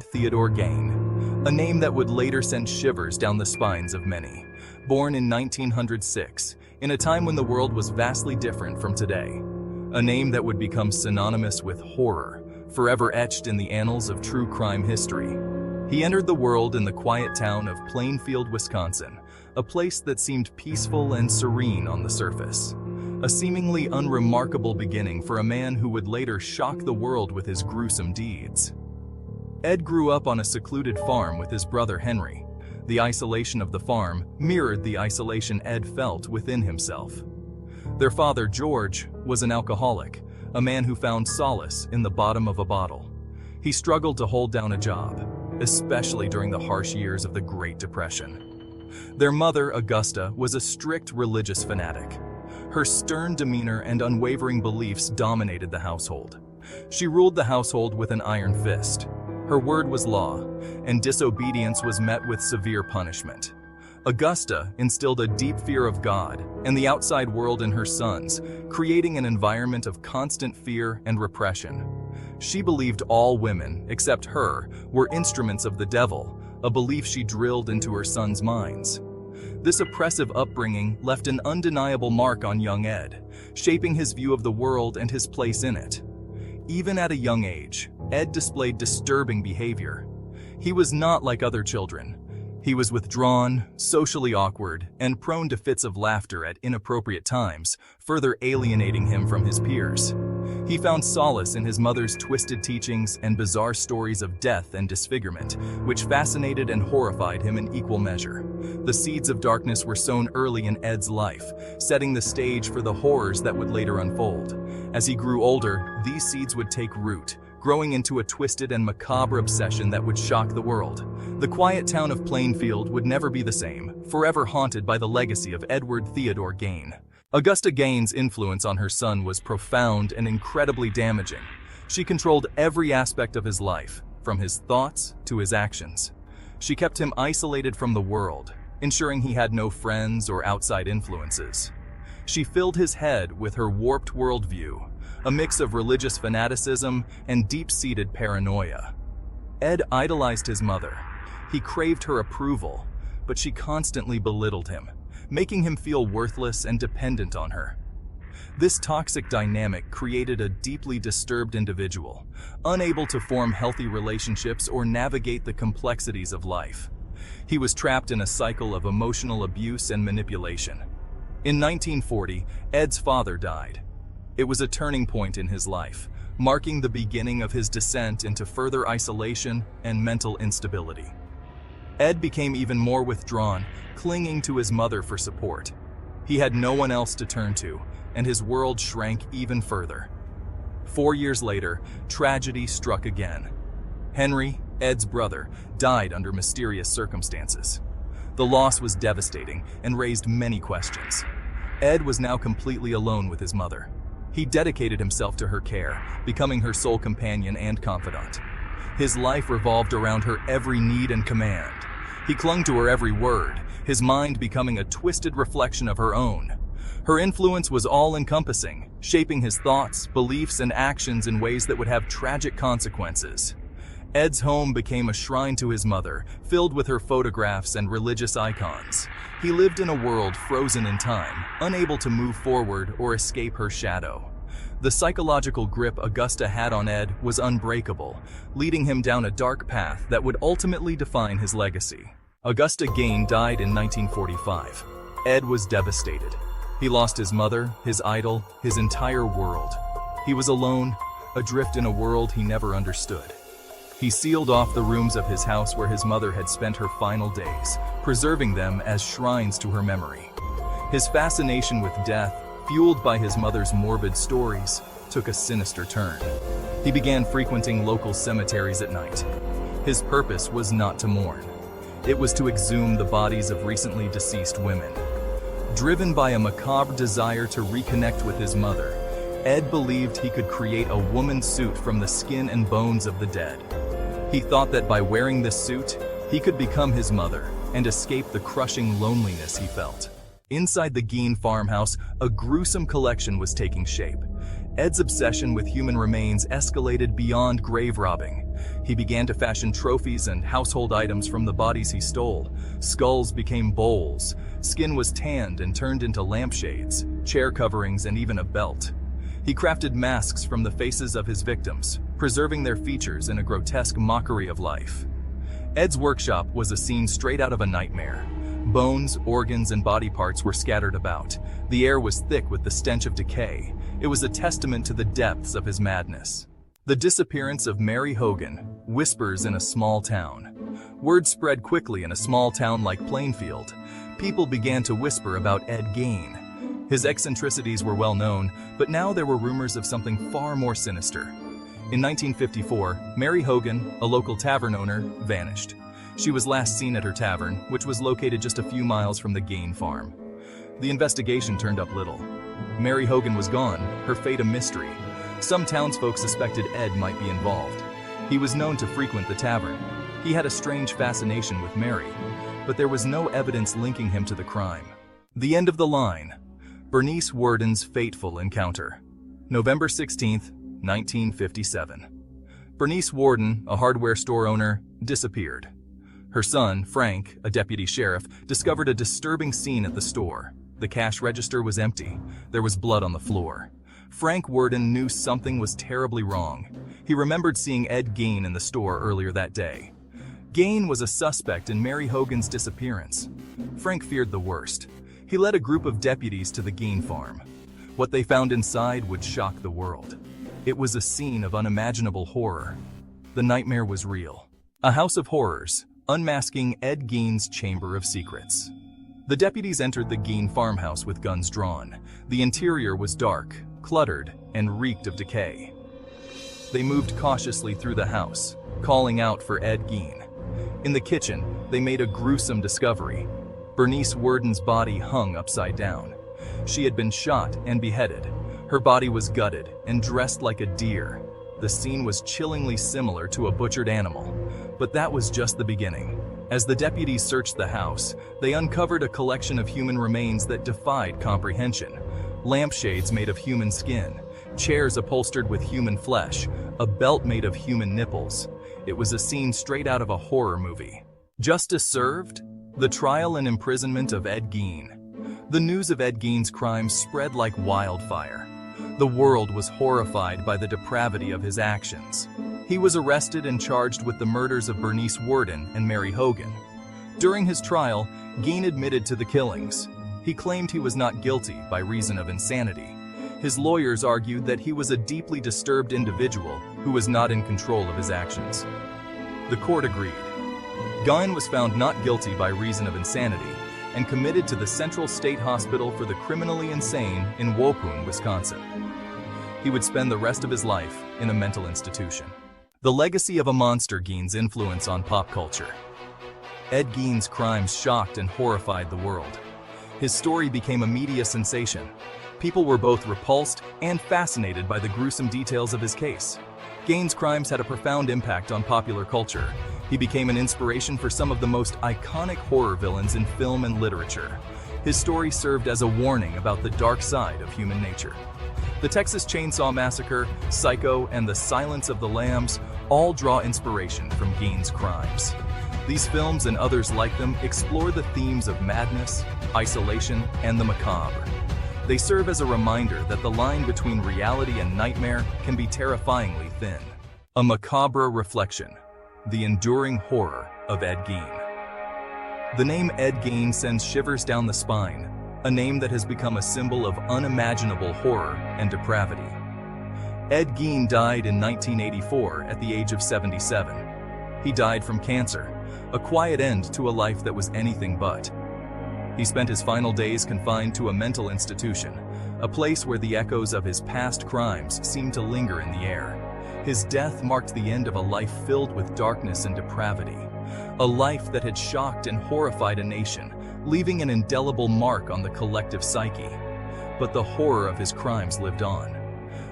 Theodore Gein, a name that would later send shivers down the spines of many. Born in 1906, in a time when the world was vastly different from today. A name that would become synonymous with horror, forever etched in the annals of true crime history. He entered the world in the quiet town of Plainfield, Wisconsin, a place that seemed peaceful and serene on the surface. A seemingly unremarkable beginning for a man who would later shock the world with his gruesome deeds. Ed grew up on a secluded farm with his brother Henry. The isolation of the farm mirrored the isolation Ed felt within himself. Their father, George, was an alcoholic, a man who found solace in the bottom of a bottle. He struggled to hold down a job, especially during the harsh years of the Great Depression. Their mother, Augusta, was a strict religious fanatic. Her stern demeanor and unwavering beliefs dominated the household. She ruled the household with an iron fist. Her word was law, and disobedience was met with severe punishment. Augusta instilled a deep fear of God and the outside world in her sons, creating an environment of constant fear and repression. She believed all women, except her, were instruments of the devil, a belief she drilled into her sons' minds. This oppressive upbringing left an undeniable mark on young Ed, shaping his view of the world and his place in it. Even at a young age, Ed displayed disturbing behavior. He was not like other children. He was withdrawn, socially awkward, and prone to fits of laughter at inappropriate times, further alienating him from his peers. He found solace in his mother's twisted teachings and bizarre stories of death and disfigurement, which fascinated and horrified him in equal measure. The seeds of darkness were sown early in Ed's life, setting the stage for the horrors that would later unfold. As he grew older, these seeds would take root, growing into a twisted and macabre obsession that would shock the world. The quiet town of Plainfield would never be the same, forever haunted by the legacy of Edward Theodore Gein. Augusta Gein's influence on her son was profound and incredibly damaging. She controlled every aspect of his life, from his thoughts to his actions. She kept him isolated from the world, ensuring he had no friends or outside influences. She filled his head with her warped worldview, a mix of religious fanaticism and deep-seated paranoia. Ed idolized his mother. He craved her approval, but she constantly belittled him, making him feel worthless and dependent on her. This toxic dynamic created a deeply disturbed individual, unable to form healthy relationships or navigate the complexities of life. He was trapped in a cycle of emotional abuse and manipulation. In 1940, Ed's father died. It was a turning point in his life, marking the beginning of his descent into further isolation and mental instability. Ed became even more withdrawn, clinging to his mother for support. He had no one else to turn to, and his world shrank even further. 4 years later, tragedy struck again. Henry, Ed's brother, died under mysterious circumstances. The loss was devastating and raised many questions. Ed was now completely alone with his mother. He dedicated himself to her care, becoming her sole companion and confidant. His life revolved around her every need and command. He clung to her every word, his mind becoming a twisted reflection of her own. Her influence was all-encompassing, shaping his thoughts, beliefs, and actions in ways that would have tragic consequences. Ed's home became a shrine to his mother, filled with her photographs and religious icons. He lived in a world frozen in time, unable to move forward or escape her shadow. The psychological grip Augusta had on Ed was unbreakable, leading him down a dark path that would ultimately define his legacy. Augusta Gein died in 1945. Ed was devastated. He lost his mother, his idol, his entire world. He was alone, adrift in a world he never understood. He sealed off the rooms of his house where his mother had spent her final days, preserving them as shrines to her memory. His fascination with death, fueled by his mother's morbid stories, took a sinister turn. He began frequenting local cemeteries at night. His purpose was not to mourn. It was to exhume the bodies of recently deceased women. Driven by a macabre desire to reconnect with his mother, Ed believed he could create a woman's suit from the skin and bones of the dead. He thought that by wearing this suit, he could become his mother and escape the crushing loneliness he felt. Inside the Gein farmhouse, a gruesome collection was taking shape. Ed's obsession with human remains escalated beyond grave robbing. He began to fashion trophies and household items from the bodies he stole. Skulls became bowls, skin was tanned and turned into lampshades, chair coverings, and even a belt. He crafted masks from the faces of his victims, preserving their features in a grotesque mockery of life. Ed's workshop was a scene straight out of a nightmare. Bones, organs, and body parts were scattered about. The air was thick with the stench of decay. It was a testament to the depths of his madness. The disappearance of Mary Hogan, whispers in a small town. Word spread quickly in a small town like Plainfield. People began to whisper about Ed Gein. His eccentricities were well known, but now there were rumors of something far more sinister. In 1954, Mary Hogan, a local tavern owner, vanished. She was last seen at her tavern, which was located just a few miles from the Gein farm. The investigation turned up little. Mary Hogan was gone, her fate a mystery. Some townsfolk suspected Ed might be involved. He was known to frequent the tavern. He had a strange fascination with Mary, but there was no evidence linking him to the crime. The end of the line. Bernice Worden's fateful encounter. November 16, 1957. Bernice Worden, a hardware store owner, disappeared. Her son, Frank, a deputy sheriff, discovered a disturbing scene at the store. The cash register was empty. There was blood on the floor. Frank Worden knew something was terribly wrong. He remembered seeing Ed Gein in the store earlier that day. Gein was a suspect in Mary Hogan's disappearance. Frank feared the worst. He led a group of deputies to the Gein farm. What they found inside would shock the world. It was a scene of unimaginable horror. The nightmare was real. A house of horrors, unmasking Ed Gein's chamber of secrets. The deputies entered the Gein farmhouse with guns drawn. The interior was dark, cluttered, and reeked of decay. They moved cautiously through the house, calling out for Ed Gein. In the kitchen, they made a gruesome discovery. Bernice Worden's body hung upside down. She had been shot and beheaded. Her body was gutted and dressed like a deer. The scene was chillingly similar to a butchered animal, but that was just the beginning. As the deputies searched the house, they uncovered a collection of human remains that defied comprehension. Lampshades made of human skin, chairs upholstered with human flesh, a belt made of human nipples. It was a scene straight out of a horror movie. Justice served? The trial and imprisonment of Ed Gein. The news of Ed Gein's crimes spread like wildfire. The world was horrified by the depravity of his actions. He was arrested and charged with the murders of Bernice Worden and Mary Hogan. During his trial, Gein admitted to the killings. He claimed he was not guilty by reason of insanity. His lawyers argued that he was a deeply disturbed individual who was not in control of his actions. The court agreed. Gein was found not guilty by reason of insanity and committed to the Central State Hospital for the Criminally Insane in Waupunn, Wisconsin. He would spend the rest of his life in a mental institution. The legacy of a monster. Gein's influence on pop culture. Ed Gein's crimes shocked and horrified the world. His story became a media sensation. People were both repulsed and fascinated by the gruesome details of his case. Gein's crimes had a profound impact on popular culture. He became an inspiration for some of the most iconic horror villains in film and literature. His story served as a warning about the dark side of human nature. The Texas Chainsaw Massacre, Psycho, and The Silence of the Lambs all draw inspiration from Gein's crimes. These films and others like them explore the themes of madness, isolation, and the macabre. They serve as a reminder that the line between reality and nightmare can be terrifyingly thin. A macabre reflection. The enduring horror of Ed Gein. The name Ed Gein sends shivers down the spine, a name that has become a symbol of unimaginable horror and depravity. Ed Gein died in 1984 at the age of 77. He died from cancer, a quiet end to a life that was anything but. He spent his final days confined to a mental institution, a place where the echoes of his past crimes seemed to linger in the air. His death marked the end of a life filled with darkness and depravity, a life that had shocked and horrified a nation, leaving an indelible mark on the collective psyche. But the horror of his crimes lived on.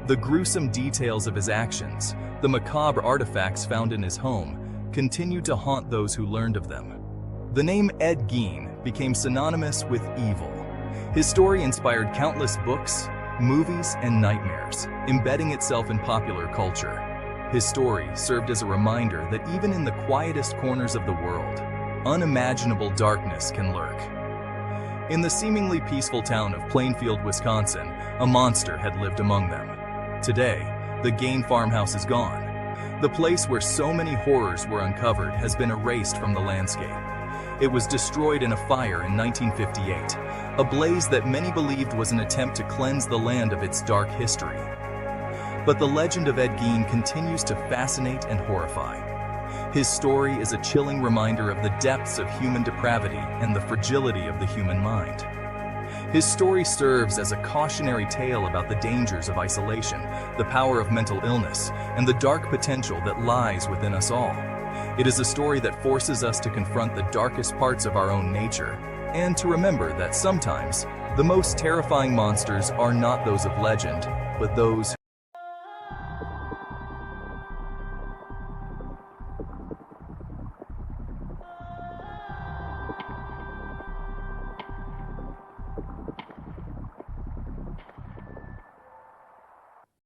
The gruesome details of his actions, the macabre artifacts found in his home, continued to haunt those who learned of them. The name Ed Gein became synonymous with evil. His story inspired countless books, movies, and nightmares, embedding itself in popular culture. His story served as a reminder that even in the quietest corners of the world, unimaginable darkness can lurk. In the seemingly peaceful town of Plainfield, Wisconsin, a monster had lived among them. Today, the Gein farmhouse is gone. The place where so many horrors were uncovered has been erased from the landscape. It was destroyed in a fire in 1958, a blaze that many believed was an attempt to cleanse the land of its dark history. But the legend of Ed Gein continues to fascinate and horrify. His story is a chilling reminder of the depths of human depravity and the fragility of the human mind. His story serves as a cautionary tale about the dangers of isolation, the power of mental illness, and the dark potential that lies within us all. It is a story that forces us to confront the darkest parts of our own nature, and to remember that sometimes the most terrifying monsters are not those of legend, but those